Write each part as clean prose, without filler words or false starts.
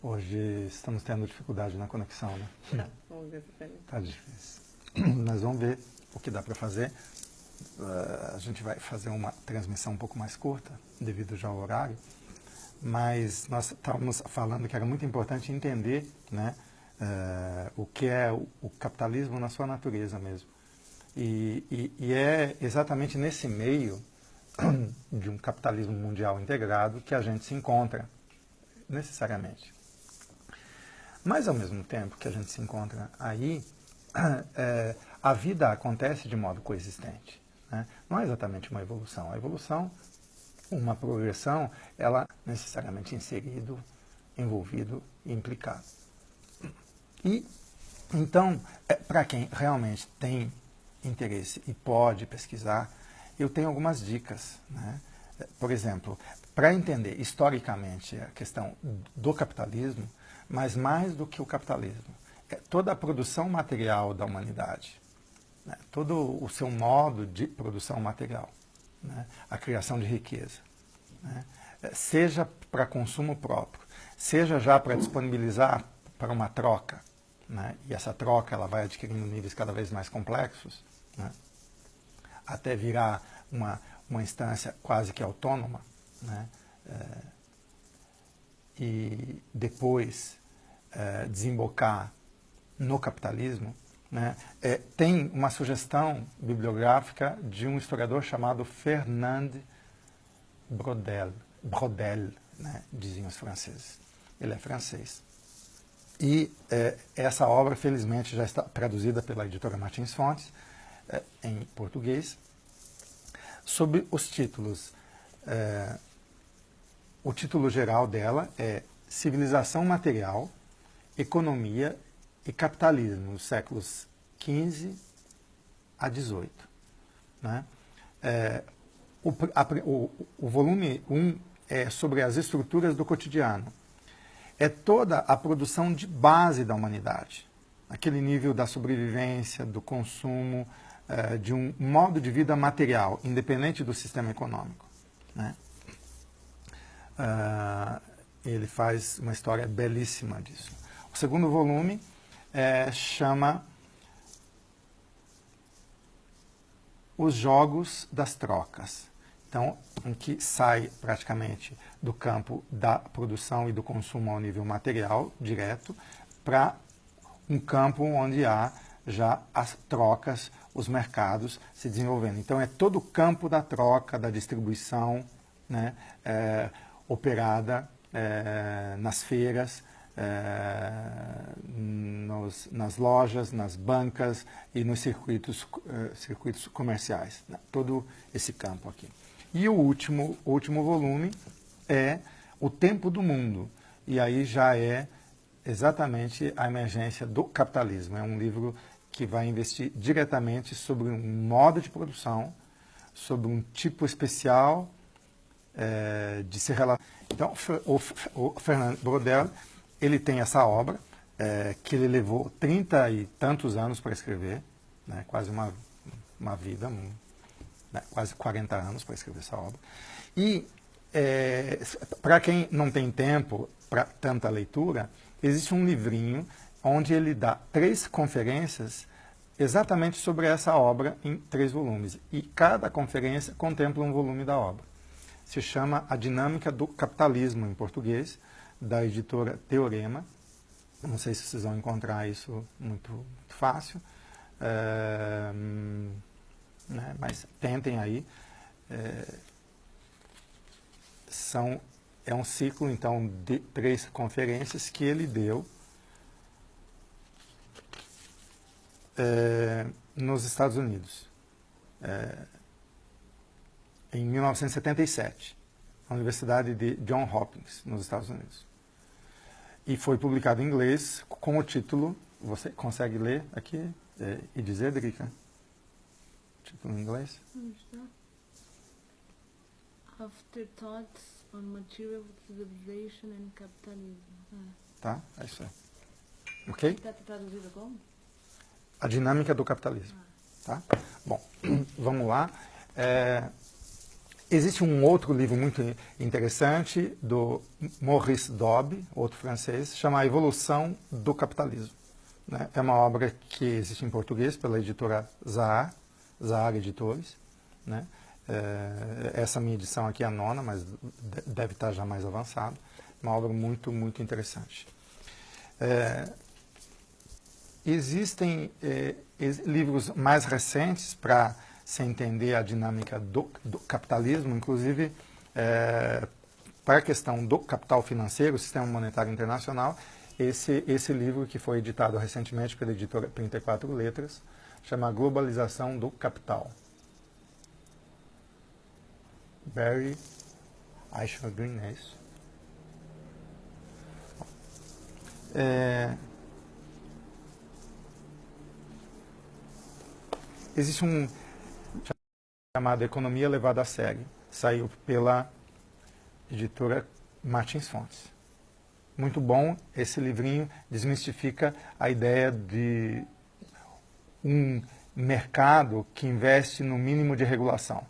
Hoje estamos tendo dificuldade na conexão, né? Tá, vamos ver se tem. Tá difícil. Nós vamos ver o que dá para fazer. A gente vai fazer uma transmissão um pouco mais curta, devido já ao horário. Mas nós estávamos falando que era muito importante entender, né, o que é o capitalismo na sua natureza mesmo. E é exatamente nesse meio de um capitalismo mundial integrado que a gente se encontra, necessariamente. Mas, ao mesmo tempo que a gente se encontra aí, a vida acontece de modo coexistente, né? Não é exatamente uma evolução. A evolução, uma progressão, ela necessariamente inserido, envolvido e implicado. E, então, para quem realmente tem interesse e pode pesquisar, eu tenho algumas dicas, né? Por exemplo, para entender historicamente a questão do capitalismo, mas mais do que o capitalismo, toda a produção material da humanidade, né? Todo o seu modo de produção material, né? A criação de riqueza, né? Seja para consumo próprio, seja já para disponibilizar para uma troca, né? E essa troca ela vai adquirindo níveis cada vez mais complexos, né? Até virar uma instância quase que autônoma, né? E depois desembocar no capitalismo, né? Tem uma sugestão bibliográfica de um historiador chamado Fernand Braudel, né? Diziam os franceses. Ele é francês. E essa obra, felizmente, já está traduzida pela editora Martins Fontes, em português, sob os títulos. O título geral dela é Civilização Material, Economia e Capitalismo, nos séculos XV a XVIII. Né? O volume 1 é sobre as estruturas do cotidiano. É toda a produção de base da humanidade, aquele nível da sobrevivência, do consumo, de um modo de vida material, independente do sistema econômico, né? Ele faz uma história belíssima disso. O segundo volume chama Os Jogos das Trocas. Então, em que sai praticamente do campo da produção e do consumo ao nível material, direto, para um campo onde há já as trocas, os mercados se desenvolvendo. Então, é todo o campo da troca, da distribuição, né, operada nas feiras, nas lojas, nas bancas e nos circuitos comerciais, né? Todo esse campo aqui. E o último volume é O Tempo do Mundo, e aí já é exatamente a emergência do capitalismo. É um livro que vai investir diretamente sobre um modo de produção, sobre um tipo especial de se relacionar. Então, o Fernand Braudel, ele tem essa obra, que ele levou 30 e tantos anos para escrever, né, quase uma vida, né, quase 40 anos para escrever essa obra. E, para quem não tem tempo para tanta leitura, existe um livrinho onde ele dá 3 conferências exatamente sobre essa obra em 3 volumes. E cada conferência contempla um volume da obra. Se chama A Dinâmica do Capitalismo, em português, da editora Teorema. Não sei se vocês vão encontrar isso muito fácil, né, mas tentem aí. É um ciclo, então, de 3 conferências que ele deu nos Estados Unidos, em 1977, na Universidade de Johns Hopkins, nos Estados Unidos. E foi publicado em inglês com o título, você consegue ler aqui e dizer, Drica? Título em inglês? Afterthoughts on Material Civilization and Capitalism. Tá? É isso aí. Ok? Está traduzido como? A Dinâmica do Capitalismo. Tá? Bom, vamos lá. Existe um outro livro muito interessante do Maurice Dobb, outro francês, chama A Evolução do Capitalismo. Né? É uma obra que existe em português pela editora Zahar Editores. Né? Essa minha edição aqui é a 9ª, mas deve estar já mais avançada. Uma obra muito, muito interessante. Existem livros mais recentes para se entender a dinâmica do capitalismo, inclusive para a questão do capital financeiro, o Sistema Monetário Internacional, esse livro que foi editado recentemente pela editora 34 Letras, chama Globalização do Capital. Barry Eichelgreen, é isso? Existe um chamado Economia Levada a Sério. Saiu pela editora Martins Fontes. Muito bom, esse livrinho desmistifica a ideia de um mercado que investe no mínimo de regulação.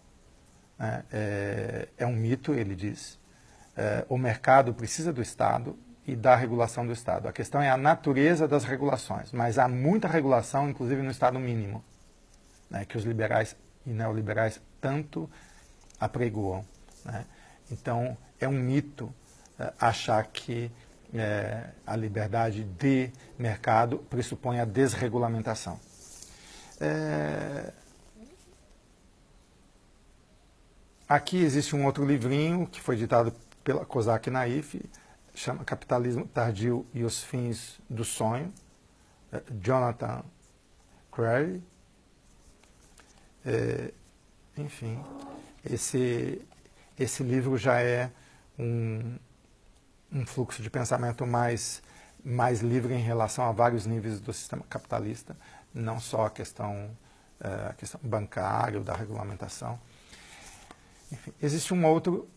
É um mito, ele diz. O mercado precisa do Estado e da regulação do Estado. A questão é a natureza das regulações, mas há muita regulação, inclusive no Estado mínimo, né, que os liberais e neoliberais tanto apregoam. Né? Então, é um mito achar que a liberdade de mercado pressupõe a desregulamentação. Aqui existe um outro livrinho que foi editado pela Kozak Naif, chama Capitalismo Tardio e os Fins do Sonho, Jonathan Crary. Enfim, esse livro já é um fluxo de pensamento mais livre em relação a vários níveis do sistema capitalista, não só a questão bancária ou da regulamentação. Enfim, existe um outro,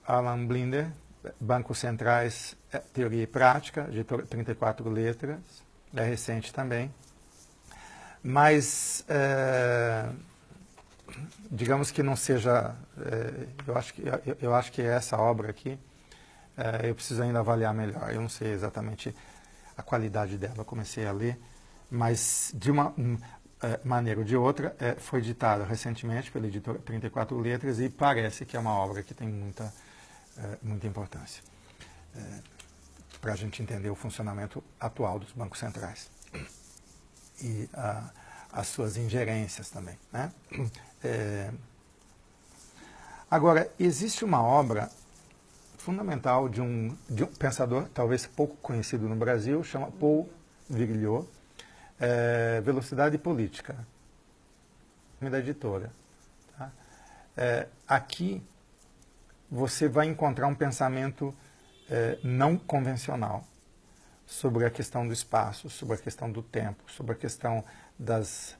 Alan Blinder, Bancos Centrais, Teoria e Prática, editora 34 Letras, é recente também. Mas, digamos que não seja, eu acho que essa obra aqui, eu preciso ainda avaliar melhor. Eu não sei exatamente a qualidade dela, eu comecei a ler, mas de uma maneira ou de outra, foi editada recentemente pela editora 34 Letras e parece que é uma obra que tem muita importância para a gente entender o funcionamento atual dos bancos centrais e as suas ingerências também. Né? Agora, existe uma obra fundamental de um pensador talvez pouco conhecido no Brasil, chama Paul Virilio, Velocidade Política, da editora. Tá? Aqui você vai encontrar um pensamento não convencional sobre a questão do espaço, sobre a questão do tempo, sobre a questão das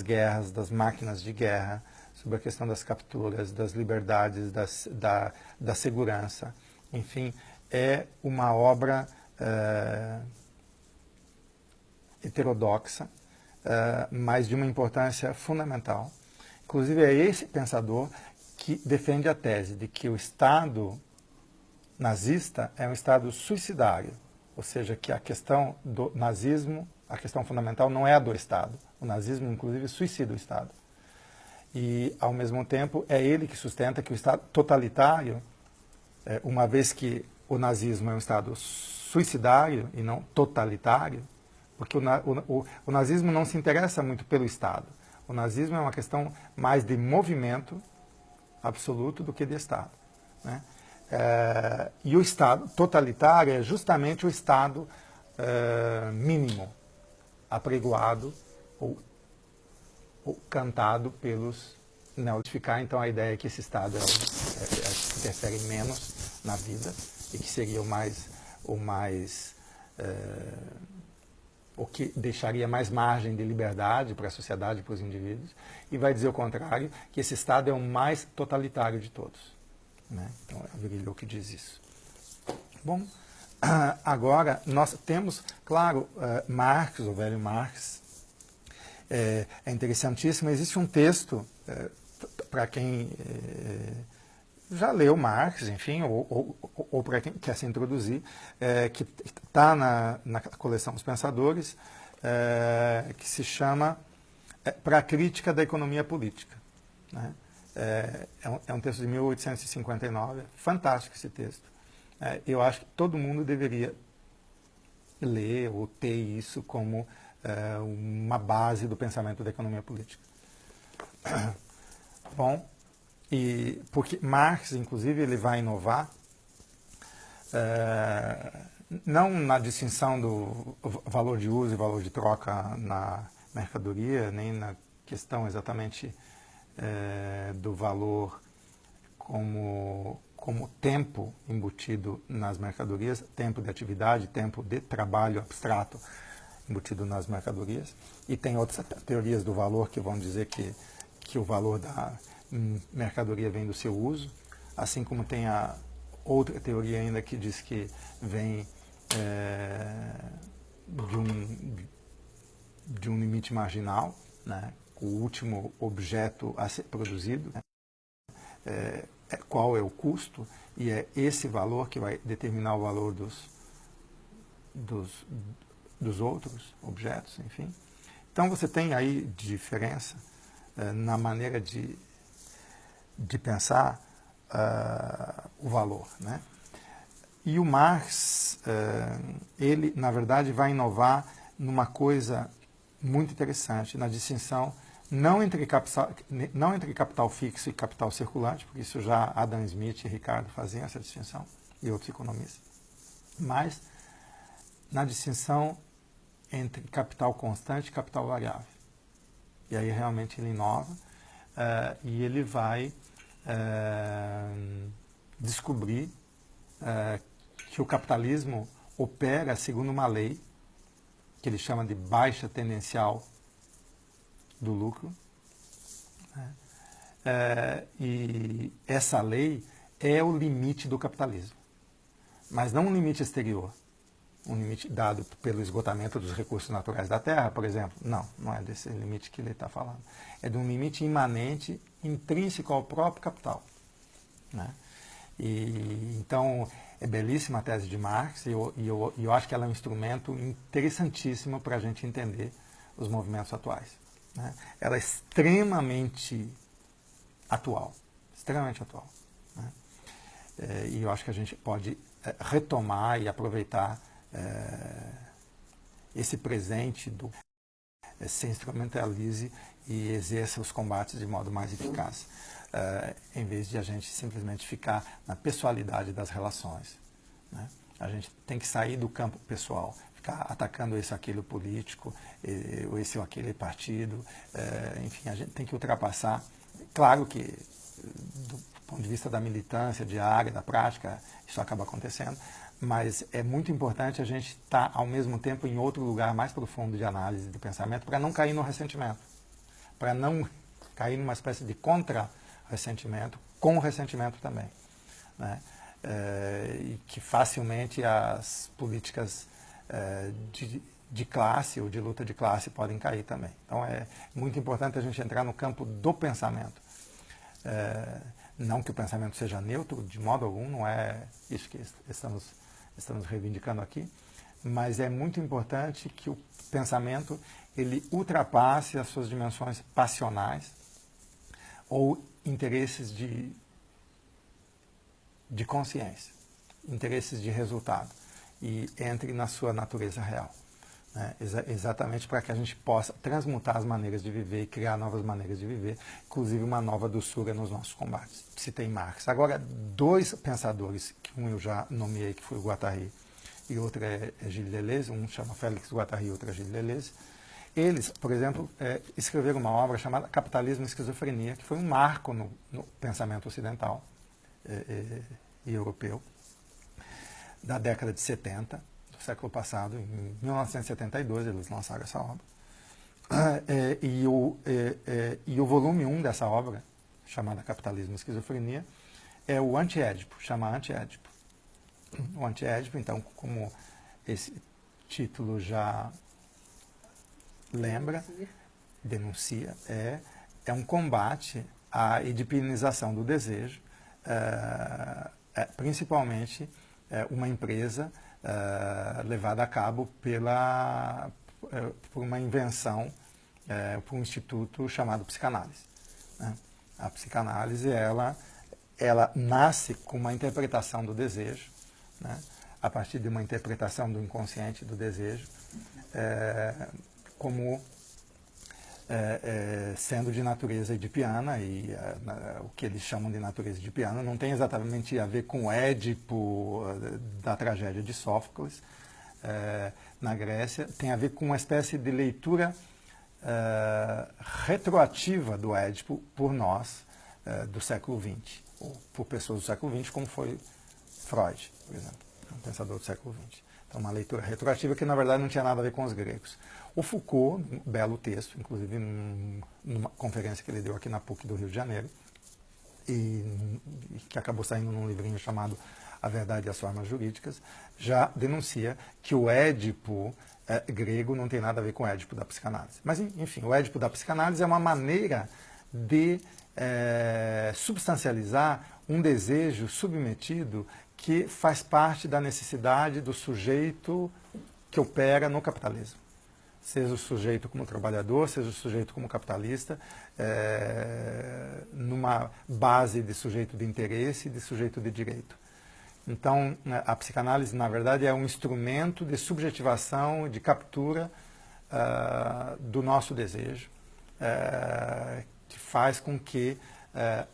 guerras, das máquinas de guerra, sobre a questão das capturas, das liberdades, da segurança. Enfim, é uma obra heterodoxa, mas de uma importância fundamental. Inclusive, é esse pensador que defende a tese de que o Estado nazista é um Estado suicidário, ou seja, que a questão do nazismo, a questão fundamental não é a do Estado. O nazismo, inclusive, suicida o Estado. E, ao mesmo tempo, é ele que sustenta que o Estado totalitário, uma vez que o nazismo é um Estado suicidário e não totalitário, porque o nazismo não se interessa muito pelo Estado. O nazismo é uma questão mais de movimento absoluto do que de Estado. Né? E o Estado totalitário é justamente o Estado mínimo, apregoado ou cantado pelos neoliberais. Então a ideia é que esse Estado interfere menos na vida e que seria o que deixaria mais margem de liberdade para a sociedade e para os indivíduos, e vai dizer o contrário, que esse Estado é o mais totalitário de todos. Né? Então é o Virilio que diz isso. Bom, agora nós temos, claro, Marx, o velho Marx, é interessantíssimo. Existe um texto, para quem já leu Marx, enfim, ou para quem quer se introduzir, que está na coleção Os Pensadores, que se chama Para a Crítica da Economia Política. Né? É um texto de 1859, fantástico esse texto. Eu acho que todo mundo deveria ler ou ter isso como uma base do pensamento da economia política. Bom, e porque Marx, inclusive, ele vai inovar, não na distinção do valor de uso e valor de troca na mercadoria, nem na questão exatamente do valor como tempo embutido nas mercadorias, tempo de atividade, tempo de trabalho abstrato embutido nas mercadorias. E tem outras teorias do valor que vão dizer que o valor da mercadoria vem do seu uso, assim como tem a outra teoria ainda que diz que vem de um limite marginal, né? O último objeto a ser produzido, né? Qual é o custo, e é esse valor que vai determinar o valor dos outros objetos, enfim. Então você tem aí diferença na maneira de pensar o valor, né? E o Marx, ele, na verdade, vai inovar numa coisa muito interessante, na distinção não entre capital fixo e capital circulante, porque isso já Adam Smith e Ricardo faziam essa distinção, e outros economistas, mas na distinção entre capital constante e capital variável. E aí realmente ele inova e ele vai descobrir que o capitalismo opera segundo uma lei que ele chama de baixa tendencial do lucro. Né? E essa lei é o limite do capitalismo, mas não um limite exterior, um limite dado pelo esgotamento dos recursos naturais da terra, por exemplo. Não é desse limite que ele está falando. É de um limite imanente, intrínseco ao próprio capital. Né? E, então, é belíssima a tese de Marx e eu acho que ela é um instrumento interessantíssimo para a gente entender os movimentos atuais. Né? Ela é extremamente atual. Né? E eu acho que a gente pode retomar e aproveitar esse presente se instrumentalize e exerça os combates de modo mais eficaz, em vez de a gente simplesmente ficar na pessoalidade das relações. Né? A gente tem que sair do campo pessoal, ficar atacando esse ou aquele político, ou esse ou aquele partido, enfim, a gente tem que ultrapassar. Claro que, do ponto de vista da militância diária, da prática, isso acaba acontecendo, mas é muito importante a gente estar, ao mesmo tempo, em outro lugar mais profundo de análise, de pensamento, para não cair no ressentimento, para não cair numa espécie de contra-ressentimento, com ressentimento também. Né? E que facilmente as políticas de classe ou de luta de classe podem cair também. Então é muito importante a gente entrar no campo do pensamento. Não que o pensamento seja neutro, de modo algum, não é isso que estamos reivindicando aqui, mas é muito importante que o pensamento ele ultrapasse as suas dimensões passionais ou interesses de consciência, interesses de resultado, e entre na sua natureza real. Né? Exatamente para que a gente possa transmutar as maneiras de viver e criar novas maneiras de viver, inclusive uma nova doçura nos nossos combates. Citei Marx. Agora, dois pensadores, que um eu já nomeei, que foi o Guattari, e outro é Gilles Deleuze, um chama Félix Guattari e outro é Gilles Deleuze. Eles, por exemplo, escreveram uma obra chamada Capitalismo e Esquizofrenia, que foi um marco no pensamento ocidental e europeu, da década de 70, do século passado. Em 1972 eles lançaram essa obra. E o volume 1 dessa obra, chamada Capitalismo e Esquizofrenia, é o Anti-Édipo, chama Anti-Édipo. O Anti-Édipo, então, como esse título já lembra, denuncia, é um combate a edipinização do desejo, principalmente uma empresa levada a cabo por uma invenção, por um instituto chamado psicanálise, né? A psicanálise, ela nasce com uma interpretação do desejo, né? A partir de uma interpretação do inconsciente do desejo, como sendo de natureza edipiana, e o que eles chamam de natureza edipiana não tem exatamente a ver com o Édipo da tragédia de Sófocles, na Grécia, tem a ver com uma espécie de leitura retroativa do Édipo por nós, do século XX, ou por pessoas do século XX, como foi Freud, por exemplo, um pensador do século XX. Então, uma leitura retroativa que, na verdade, não tinha nada a ver com os gregos. O Foucault, um belo texto, inclusive numa conferência que ele deu aqui na PUC do Rio de Janeiro, e que acabou saindo num livrinho chamado A Verdade e as Formas Jurídicas, já denuncia que o Édipo grego não tem nada a ver com o Édipo da psicanálise. Mas, enfim, o Édipo da psicanálise é uma maneira de substancializar um desejo submetido que faz parte da necessidade do sujeito que opera no capitalismo. Seja o sujeito como trabalhador, seja o sujeito como capitalista, numa base de sujeito de interesse e de sujeito de direito. Então, a psicanálise, na verdade, é um instrumento de subjetivação, de captura do nosso desejo, que faz com que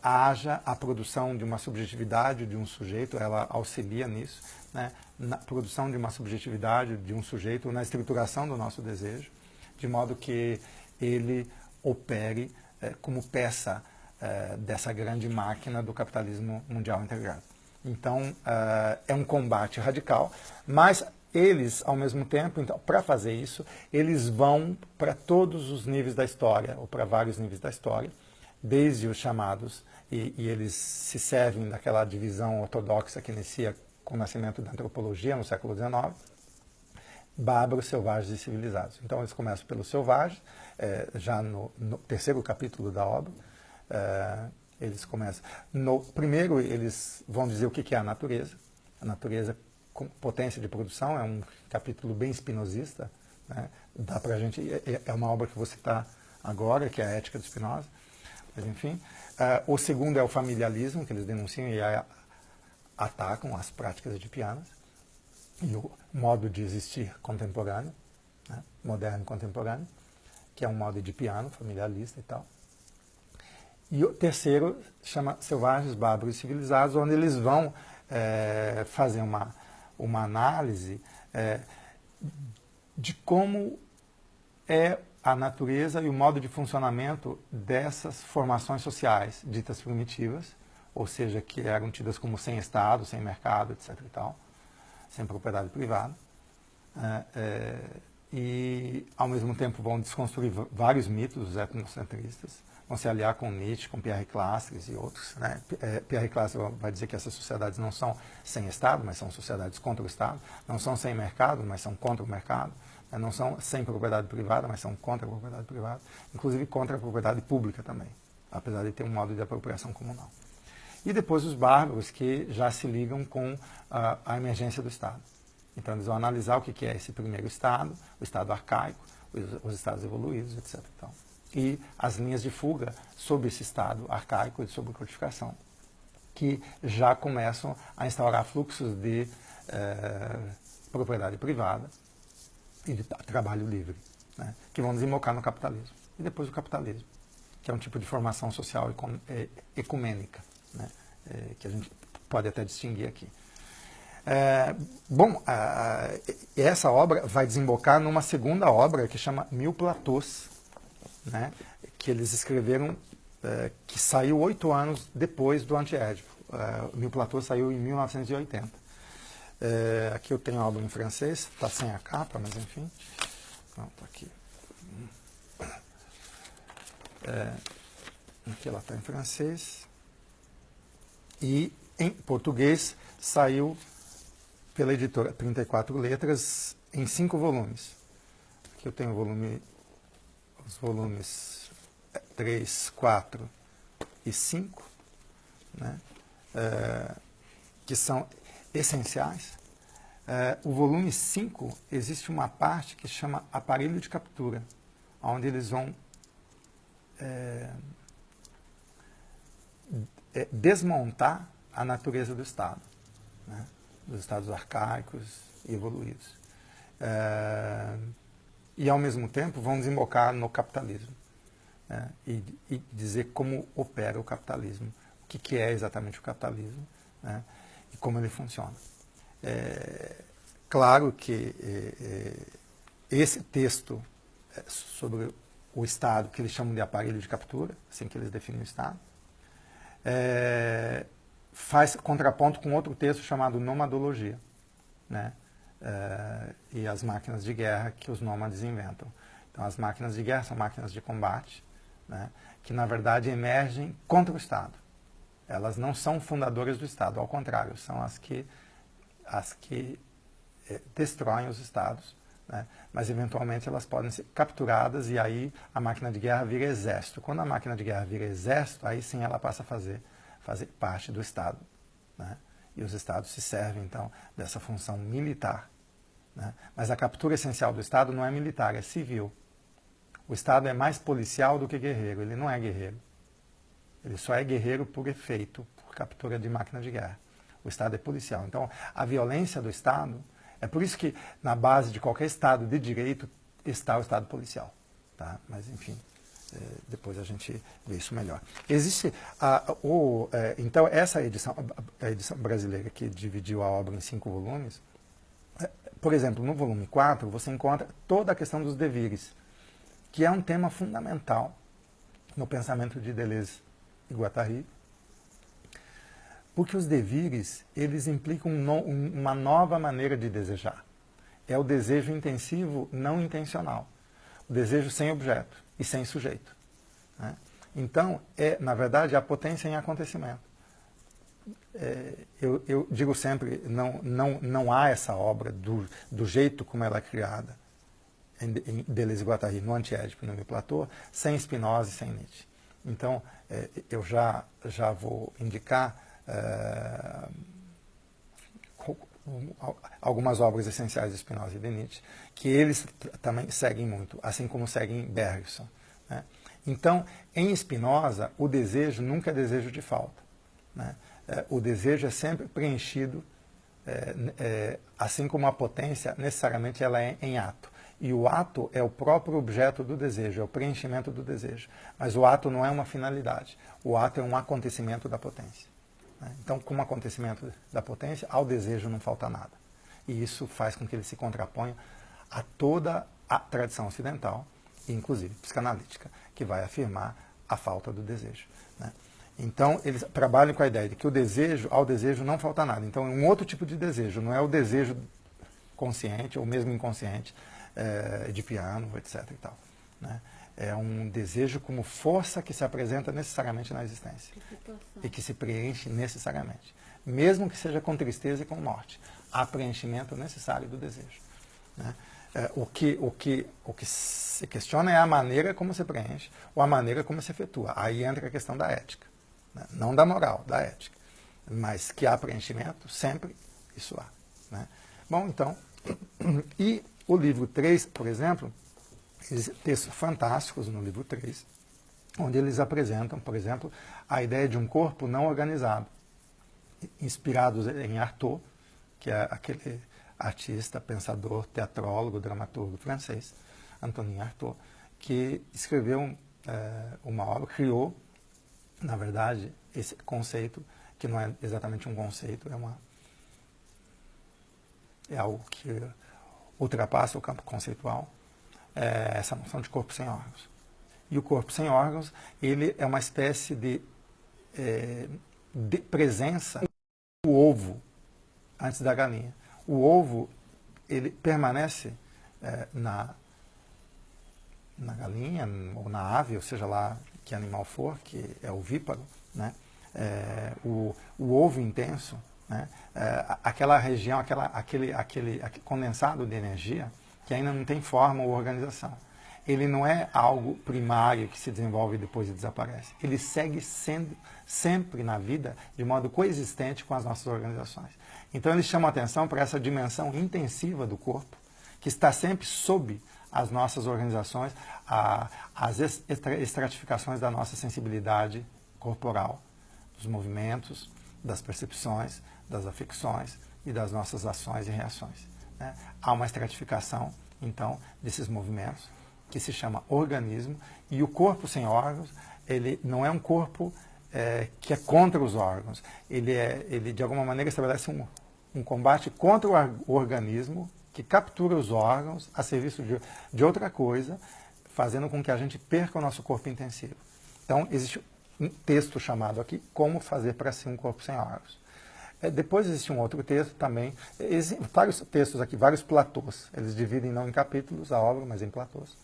haja a produção de uma subjetividade de um sujeito, ela auxilia nisso, né, na produção de uma subjetividade de um sujeito, na estruturação do nosso desejo, de modo que ele opere como peça dessa grande máquina do capitalismo mundial integrado. Então, é um combate radical, mas eles, ao mesmo tempo, então, para fazer isso, eles vão para todos os níveis da história, ou para vários níveis da história, desde os chamados, e eles se servem daquela divisão ortodoxa que inicia com o nascimento da antropologia no século XIX, bárbaros, selvagens e civilizados. Então eles começam pelos selvagens, já no terceiro capítulo da obra, eles começam. No primeiro, eles vão dizer o que é a natureza. A natureza com potência de produção é um capítulo bem spinozista, né? Dá pra gente, é uma obra que vou citar agora, que é a Ética de Spinoza. Mas, enfim, o segundo é o familialismo, que eles denunciam e atacam as práticas edipianas e o modo de existir contemporâneo, né, moderno e contemporâneo, que é um modo edipiano, familialista e tal. E o terceiro chama Selvagens, Bárbaros e Civilizados, onde eles vão fazer uma análise de como é a natureza e o modo de funcionamento dessas formações sociais ditas primitivas, ou seja, que eram tidas como sem Estado, sem mercado, etc. e tal, sem propriedade privada, e ao mesmo tempo vão desconstruir vários mitos etnocentristas, vão se aliar com Nietzsche, com Pierre Clastres e outros, né? Pierre Clastres vai dizer que essas sociedades não são sem Estado, mas são sociedades contra o Estado, não são sem mercado, mas são contra o mercado, não são sem propriedade privada, mas são contra a propriedade privada, inclusive contra a propriedade pública também, apesar de ter um modo de apropriação comunal. E depois os bárbaros, que já se ligam com a emergência do Estado. Então eles vão analisar o que é esse primeiro Estado, o Estado arcaico, os Estados evoluídos, etc. E as linhas de fuga sobre esse Estado arcaico e sobre codificação, que já começam a instaurar fluxos de propriedade privada e de trabalho livre, né, que vão desembocar no capitalismo. E depois o capitalismo, que é um tipo de formação social ecumênica, né, que a gente pode até distinguir aqui. Essa obra vai desembocar numa segunda obra que chama Mil Platôs, né, que eles escreveram, que saiu 8 anos depois do Anti-Édipo. Mil Platôs saiu em 1980. Aqui eu tenho a obra em francês, está sem a capa, mas enfim. Pronto, aqui. Aqui ela está em francês. E em português saiu pela editora 34 Letras em 5 volumes. Aqui eu tenho os volumes 3, 4 e 5, né, que são essenciais. O volume 5, existe uma parte que chama aparelho de captura, onde eles vão desmontar a natureza do Estado, né, dos estados arcaicos e evoluídos. E, ao mesmo tempo, vão desembocar no capitalismo, né, e dizer como opera o capitalismo, o que é exatamente o capitalismo, né, e como ele funciona. Claro que esse texto sobre o Estado, que eles chamam de aparelho de captura, assim que eles definem o Estado, faz contraponto com outro texto chamado Nomadologia, né? E as máquinas de guerra que os nômades inventam. Então, as máquinas de guerra são máquinas de combate, né, que, na verdade, emergem contra o Estado. Elas não são fundadoras do Estado, ao contrário, são as que destroem os Estados, né, mas, eventualmente, elas podem ser capturadas e aí a máquina de guerra vira exército. Quando a máquina de guerra vira exército, aí sim ela passa a fazer parte do Estado, né? E os Estados se servem, então, dessa função militar, né? Mas a captura essencial do Estado não é militar, é civil. O Estado é mais policial do que guerreiro, ele não é guerreiro. Ele só é guerreiro por efeito, por captura de máquina de guerra. O Estado é policial. Então, a violência do Estado, é por isso que na base de qualquer Estado de direito está o Estado policial, tá? Mas, enfim, depois a gente vê isso melhor. Existe então essa edição, a edição brasileira que dividiu a obra em 5 volumes, por exemplo, no volume 4 você encontra toda a questão dos devires, que é um tema fundamental no pensamento de Deleuze e Guattari, porque os devires, eles implicam uma nova maneira de desejar. É o desejo intensivo não intencional, o desejo sem objeto e sem sujeito, né? Então, na verdade, a potência em acontecimento. Eu digo sempre, não há essa obra do jeito como ela é criada em Deleuze e Guattari, no Antiédipo e no Platô, sem Spinoza e sem Nietzsche. Então, eu já vou indicar algumas obras essenciais de Spinoza e de Nietzsche, que eles também seguem muito, assim como seguem Bergson, né? Então, em Spinoza, o desejo nunca é desejo de falta, né? O desejo é sempre preenchido, assim como a potência, necessariamente ela é em ato. E o ato é o próprio objeto do desejo, é o preenchimento do desejo. Mas o ato não é uma finalidade, o ato é um acontecimento da potência. Então, como acontecimento da potência, ao desejo não falta nada. E isso faz com que ele se contraponha a toda a tradição ocidental, inclusive psicanalítica, que vai afirmar a falta do desejo, né? Então, eles trabalham com a ideia de que ao desejo não falta nada. Então, é um outro tipo de desejo, não é o desejo consciente ou mesmo inconsciente, de piano, etc. e tal, né? É um desejo como força que se apresenta necessariamente na existência e que se preenche necessariamente, mesmo que seja com tristeza e com morte. Há preenchimento necessário do desejo, né? O que se questiona é a maneira como se preenche ou a maneira como se efetua. Aí entra a questão da ética, né? Não da moral, da ética. Mas que há preenchimento, sempre isso há, né? Bom, então, e o livro 3, por exemplo, textos fantásticos no livro 3, onde eles apresentam, por exemplo, a ideia de um corpo não organizado, inspirados em Artaud, que é aquele artista, pensador, teatrólogo, dramaturgo francês, Antonin Artaud, que escreveu uma obra, criou, na verdade, esse conceito, que não é exatamente um conceito, é algo que ultrapassa o campo conceitual, essa noção de corpo sem órgãos. E o corpo sem órgãos, ele é uma espécie de presença do ovo antes da galinha. O ovo, ele permanece na galinha ou na ave, ou seja lá que animal for, que é ovíparo, né? O ovo intenso, né? Aquela região, aquele condensado de energia que ainda não tem forma ou organização. ele não é algo primário que se desenvolve e depois desaparece. Ele segue sendo sempre na vida de modo coexistente com as nossas organizações. Então ele chama a atenção para essa dimensão intensiva do corpo, que está sempre sob as nossas organizações, as estratificações da nossa sensibilidade corporal, dos movimentos, das percepções, das afecções e das nossas ações e reações, né? Há uma estratificação, então, desses movimentos, que se chama organismo, e o corpo sem órgãos, ele não é um corpo que é contra os órgãos, ele de alguma maneira estabelece um combate contra o organismo, que captura os órgãos a serviço de outra coisa, fazendo com que a gente perca o nosso corpo intensivo. Então, existe um texto chamado aqui, Como Fazer para Si um Corpo Sem Órgãos. Depois existe um outro texto também, existem vários textos aqui, vários platôs, eles dividem não em capítulos a obra, mas em platôs.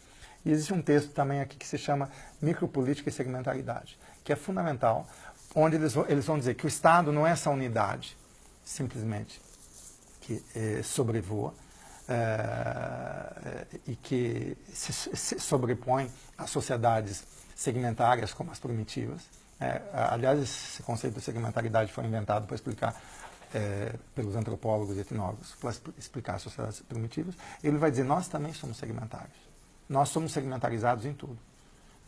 E existe um texto também aqui que se chama Micropolítica e Segmentaridade, que é fundamental, onde eles vão dizer que o Estado não é essa unidade, simplesmente, que sobrevoa, e que se sobrepõe às sociedades segmentárias como as primitivas. Aliás, esse conceito de segmentaridade foi inventado para explicar pelos antropólogos e etnólogos, para explicar as sociedades primitivas. Ele vai dizer, nós também somos segmentários. Nós somos segmentarizados em tudo,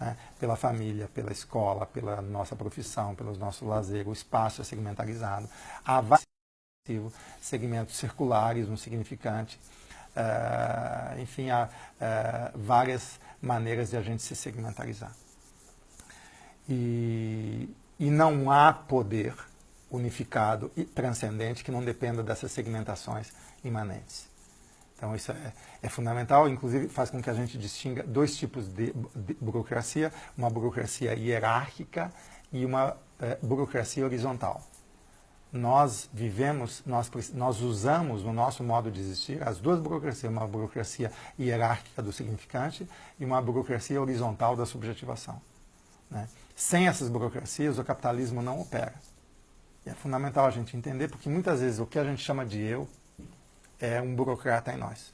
né? Pela família, pela escola, pela nossa profissão, pelo nosso lazer. O espaço é segmentarizado. Há vários segmentos circulares, um significante. Enfim, há várias maneiras de a gente se segmentarizar. E não há poder unificado e transcendente que não dependa dessas segmentações imanentes. Então isso é fundamental, inclusive faz com que a gente distinga dois tipos de burocracia, uma burocracia hierárquica e uma burocracia horizontal. Nós vivemos, nós usamos no nosso modo de existir as duas burocracias, uma burocracia hierárquica do significante e uma burocracia horizontal da subjetivação, né? Sem essas burocracias, o capitalismo não opera. E é fundamental a gente entender, porque muitas vezes o que a gente chama de eu é um burocrata em nós,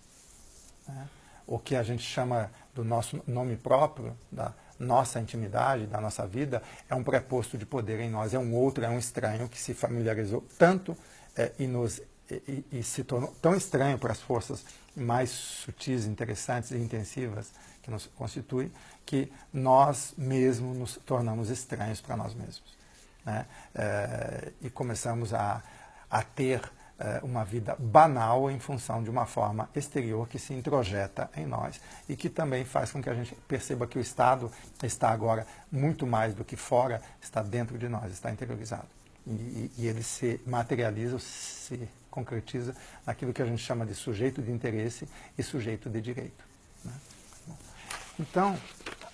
né? O que a gente chama do nosso nome próprio, da nossa intimidade, da nossa vida, é um preposto de poder em nós, é um outro, é um estranho que se familiarizou tanto e se tornou tão estranho para as forças mais sutis, interessantes e intensivas que nos constituem, que nós mesmos nos tornamos estranhos para nós mesmos, né? E começamos a ter uma vida banal em função de uma forma exterior que se introjeta em nós e que também faz com que a gente perceba que o Estado está agora muito mais do que fora, está dentro de nós, está interiorizado. E ele se materializa, se concretiza naquilo que a gente chama de sujeito de interesse e sujeito de direito, né? Então,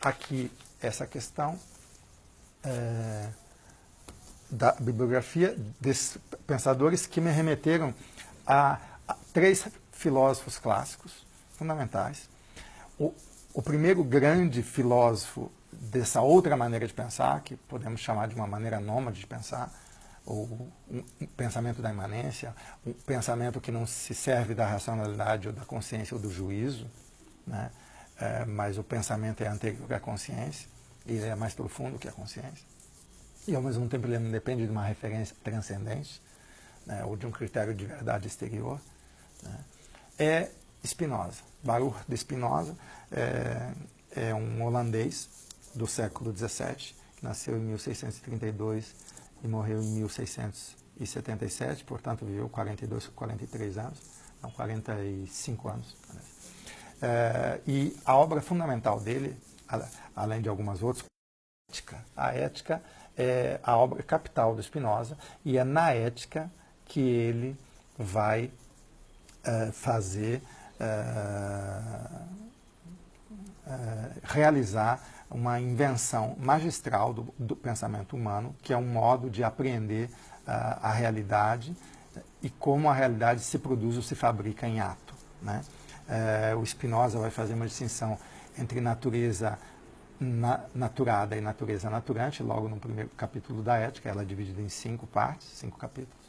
aqui essa questão da bibliografia desses pensadores que me remeteram a três filósofos clássicos fundamentais. O primeiro grande filósofo dessa outra maneira de pensar, que podemos chamar de uma maneira nômade de pensar, ou um pensamento da imanência, um pensamento que não se serve da racionalidade ou da consciência ou do juízo, né? Mas o pensamento é anterior à consciência, e ele é mais profundo que a consciência. E, ao mesmo tempo, ele não depende de uma referência transcendente, né, ou de um critério de verdade exterior, né? É Spinoza. Baruch de Spinoza é um holandês do século XVII, que nasceu em 1632 e morreu em 1677, portanto, viveu 43 anos, não, 45 anos, parece. E a obra fundamental dele, além de algumas outras, a Ética é a obra capital do Spinoza, e é na Ética que ele vai realizar uma invenção magistral do pensamento humano, que é um modo de apreender a realidade e como a realidade se produz ou se fabrica em ato, né? O Spinoza vai fazer uma distinção entre natureza naturada e natureza naturante, logo no primeiro capítulo da Ética. Ela é dividida em 5 partes, 5 capítulos.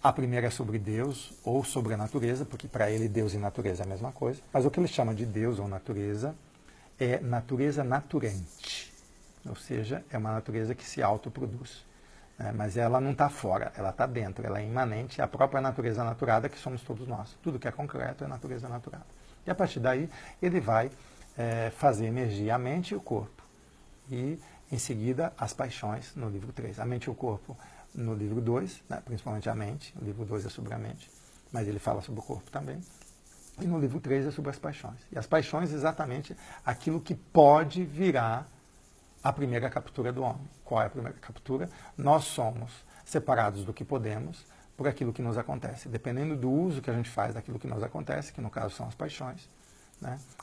A primeira é sobre Deus ou sobre a natureza, porque para ele Deus e natureza é a mesma coisa. Mas o que ele chama de Deus ou natureza é natureza naturente. Ou seja, é uma natureza que se autoproduz. Mas ela não está fora, ela está dentro, ela é imanente, é a própria natureza naturada que somos todos nós. Tudo que é concreto é natureza naturada. E a partir daí ele vai fazer emergir a mente e o corpo. E em seguida as paixões no livro 3. A mente e o corpo no livro 2, principalmente a mente, o livro 2 é sobre a mente, mas ele fala sobre o corpo também. E no livro 3 é sobre as paixões. E as paixões é exatamente aquilo que pode virar a primeira captura do homem. Qual é a primeira captura? Nós somos separados do que podemos por aquilo que nos acontece. Dependendo do uso que a gente faz daquilo que nos acontece, que no caso são as paixões,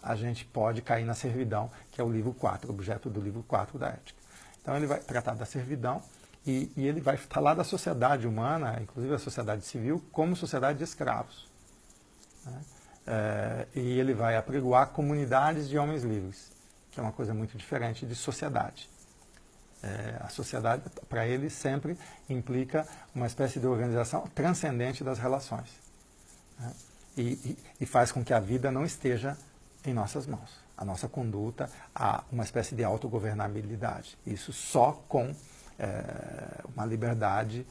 a gente pode cair na servidão, que é o livro 4, objeto do livro 4 da ética. Então ele vai tratar da servidão e ele vai falar da sociedade humana, inclusive a sociedade civil, como sociedade de escravos. E ele vai apregoar comunidades de homens livres, que é uma coisa muito diferente de sociedade. A sociedade, para ele, sempre implica uma espécie de organização transcendente das relações. E faz com que a vida não esteja em nossas mãos. A nossa conduta há uma espécie de autogovernabilidade. Isso só com uma liberdade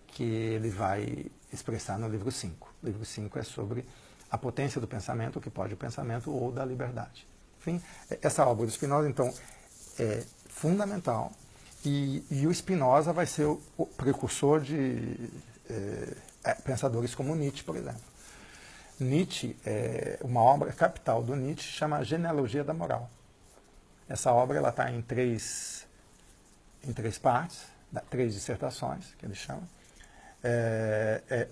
que ele vai expressar no livro 5. O livro 5 é sobre a potência do pensamento, o que pode o pensamento, ou da liberdade. Enfim, essa obra do Spinoza, então, é fundamental. E o Spinoza vai ser o precursor de pensadores como Nietzsche, por exemplo. Nietzsche, uma obra capital do Nietzsche, chama Genealogia da Moral. Essa obra está em três partes, 3 dissertações, que ele chama.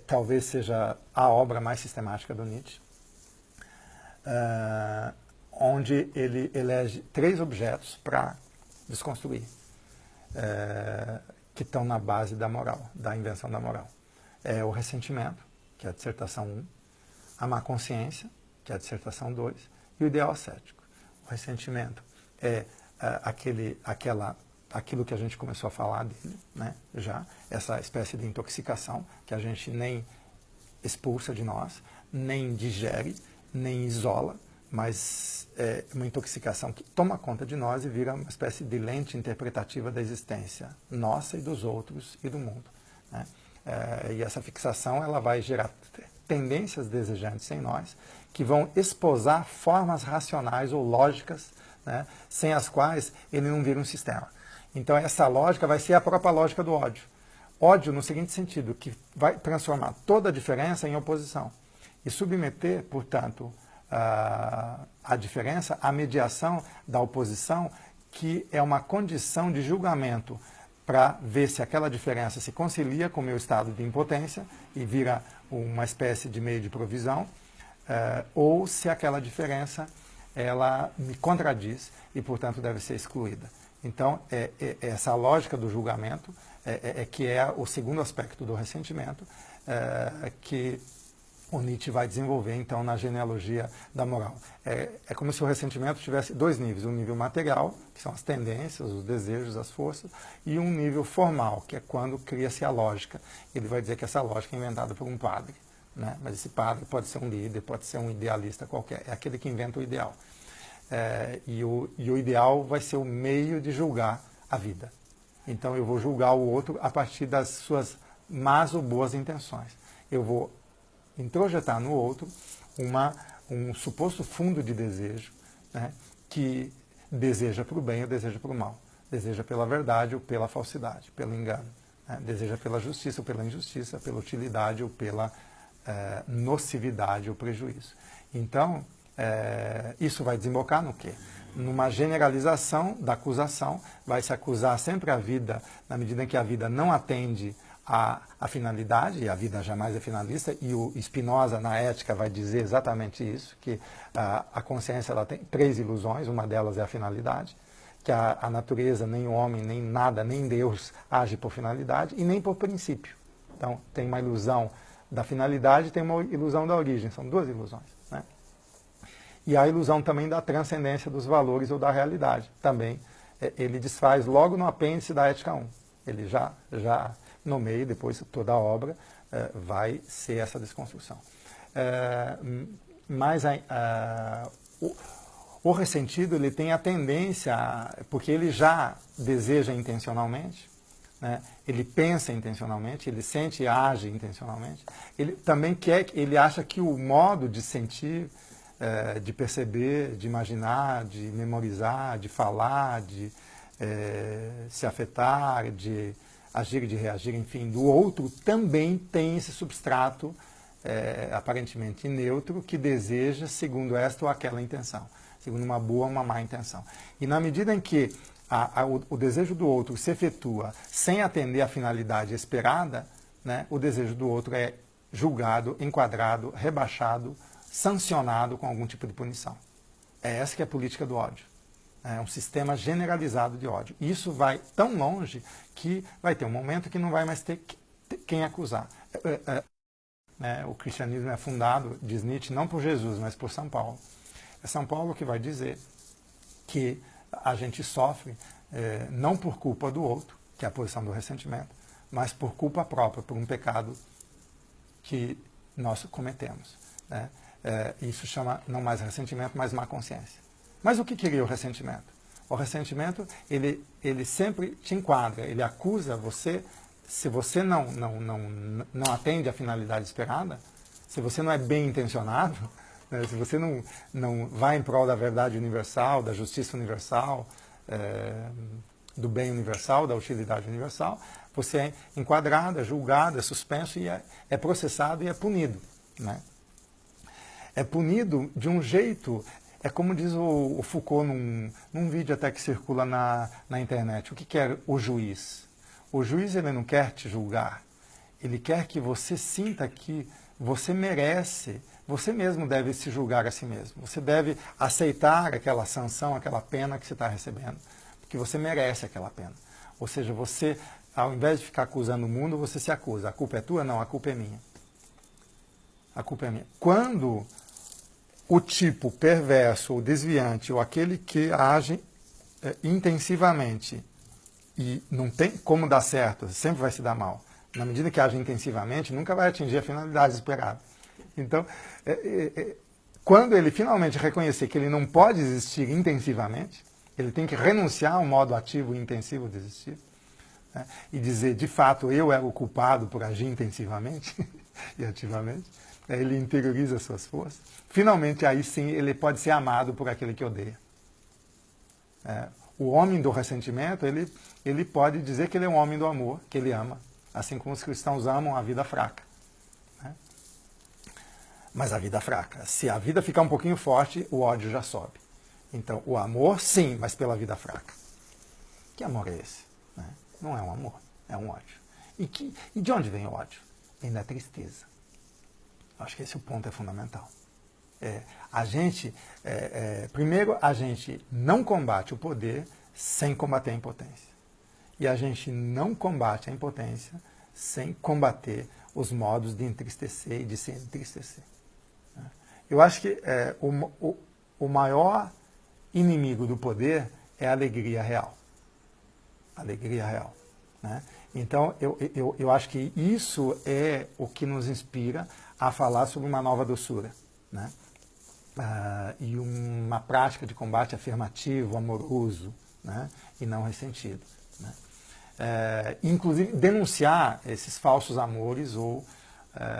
Talvez seja a obra mais sistemática do Nietzsche, onde ele elege 3 objetos para desconstruir, que estão na base da moral, da invenção da moral. É o ressentimento, que é a dissertação 1, a má consciência, que é a dissertação 2, e o ideal ascético. O ressentimento é aquilo que a gente começou a falar dele, já, essa espécie de intoxicação que a gente nem expulsa de nós, nem digere, nem isola, mas é uma intoxicação que toma conta de nós e vira uma espécie de lente interpretativa da existência nossa e dos outros e do mundo. E essa fixação ela vai gerar tendências desejantes em nós, que vão esposar formas racionais ou lógicas, sem as quais ele não vira um sistema. Então essa lógica vai ser a própria lógica do ódio. Ódio no seguinte sentido, que vai transformar toda a diferença em oposição e submeter, portanto, a diferença à mediação da oposição, que é uma condição de julgamento para ver se aquela diferença se concilia com o meu estado de impotência e vira uma espécie de meio de provisão, ou se aquela diferença ela me contradiz e, portanto, deve ser excluída. Então, essa lógica do julgamento que é o segundo aspecto do ressentimento, que o Nietzsche vai desenvolver, então, na genealogia da moral. É como se o ressentimento tivesse 2 níveis, um nível material, que são as tendências, os desejos, as forças, e um nível formal, que é quando cria-se a lógica. Ele vai dizer que essa lógica é inventada por um padre, mas esse padre pode ser um líder, pode ser um idealista qualquer, é aquele que inventa o ideal. E o ideal vai ser o meio de julgar a vida. Então eu vou julgar o outro a partir das suas más ou boas intenções. Eu vou introjetar no outro um suposto fundo de desejo, que deseja para o bem ou deseja para o mal. Deseja pela verdade ou pela falsidade, pelo engano. Deseja pela justiça ou pela injustiça, pela utilidade ou pela nocividade ou prejuízo. Então, isso vai desembocar no quê? Numa generalização da acusação. Vai se acusar sempre a vida, na medida em que a vida não atende à finalidade, e a vida jamais é finalista, e o Spinoza, na ética, vai dizer exatamente isso, que a consciência ela tem 3 ilusões, uma delas é a finalidade, que a natureza, nem o homem, nem nada, nem Deus age por finalidade e nem por princípio. Então, tem uma ilusão da finalidade e tem uma ilusão da origem, são 2 ilusões. E a ilusão também da transcendência dos valores ou da realidade. Também ele desfaz logo no apêndice da Ética 1. Ele já nomeia depois toda a obra vai ser essa desconstrução. Mas o ressentido, ele tem a tendência, porque ele já deseja intencionalmente, né? Ele pensa intencionalmente, ele sente e age intencionalmente, ele também ele acha que o modo de sentir, de perceber, de imaginar, de memorizar, de falar, de se afetar, de agir e de reagir, enfim, do outro, também tem esse substrato aparentemente neutro que deseja segundo esta ou aquela intenção, segundo uma boa ou uma má intenção. E na medida em que o desejo do outro se efetua sem atender à finalidade esperada, né, o desejo do outro é julgado, enquadrado, rebaixado, sancionado com algum tipo de punição. É essa que é a política do ódio. É um sistema generalizado de ódio. Isso vai tão longe que vai ter um momento que não vai mais ter quem acusar. O cristianismo é fundado, diz Nietzsche, não por Jesus, mas por São Paulo. É São Paulo que vai dizer que a gente sofre não por culpa do outro, que é a posição do ressentimento, mas por culpa própria, por um pecado que nós cometemos. Né? Isso chama não mais ressentimento, mas má consciência. Mas o que queria o ressentimento? O ressentimento, ele sempre te enquadra, ele acusa você, se você não atende à finalidade esperada, se você não é bem intencionado, né, se você não vai em prol da verdade universal, da justiça universal, do bem universal, da utilidade universal, você é enquadrado, é julgado, é suspenso e é processado e é punido. Né? É punido de um jeito... É como diz o Foucault num vídeo até que circula na internet. O que quer o juiz? O juiz, ele não quer te julgar. Ele quer que você sinta que você merece, você mesmo deve se julgar a si mesmo. Você deve aceitar aquela sanção, aquela pena que você está recebendo. Porque você merece aquela pena. Ou seja, você, ao invés de ficar acusando o mundo, você se acusa. A culpa é tua? Não, a culpa é minha. A culpa é minha. Quando o tipo perverso ou desviante, ou aquele que age intensivamente e não tem como dar certo, sempre vai se dar mal. Na medida que age intensivamente, nunca vai atingir a finalidade esperada. Então, quando ele finalmente reconhecer que ele não pode existir intensivamente, ele tem que renunciar ao modo ativo e intensivo de existir, né, e dizer, de fato, eu era o culpado por agir intensivamente e ativamente, ele interioriza suas forças. Finalmente, aí sim, ele pode ser amado por aquele que odeia. O homem do ressentimento, ele pode dizer que ele é um homem do amor, que ele ama, assim como os cristãos amam a vida fraca. Né? Mas a vida fraca, se a vida ficar um pouquinho forte, o ódio já sobe. Então, o amor, sim, mas pela vida fraca. Que amor é esse? Né? Não é um amor, é um ódio. E de onde vem o ódio? Vem da tristeza. Acho que esse ponto é fundamental. Primeiro, a gente não combate o poder sem combater a impotência. E a gente não combate a impotência sem combater os modos de entristecer e de se entristecer. Eu acho que o maior inimigo do poder é a alegria real. A alegria real. Né? Então, eu acho que isso é o que nos inspira a falar sobre uma nova doçura, né? E uma prática de combate afirmativo, amoroso, né? E não ressentido. Né? Inclusive, denunciar esses falsos amores ou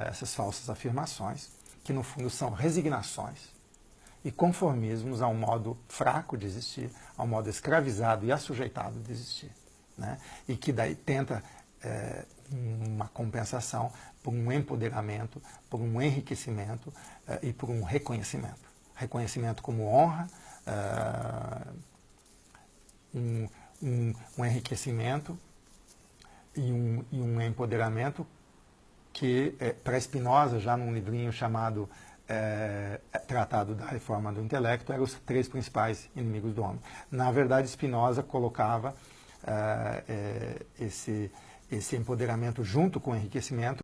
essas falsas afirmações, que no fundo são resignações e conformismos a um modo fraco de existir, a um modo escravizado e assujeitado de existir. Né? E que daí tenta uma compensação por um empoderamento, por um enriquecimento e por um reconhecimento. Reconhecimento como honra, um enriquecimento e um empoderamento que, para Spinoza, já num livrinho chamado Tratado da Reforma do Intelecto, eram os 3 principais inimigos do homem. Na verdade, Spinoza colocava esse empoderamento junto com o enriquecimento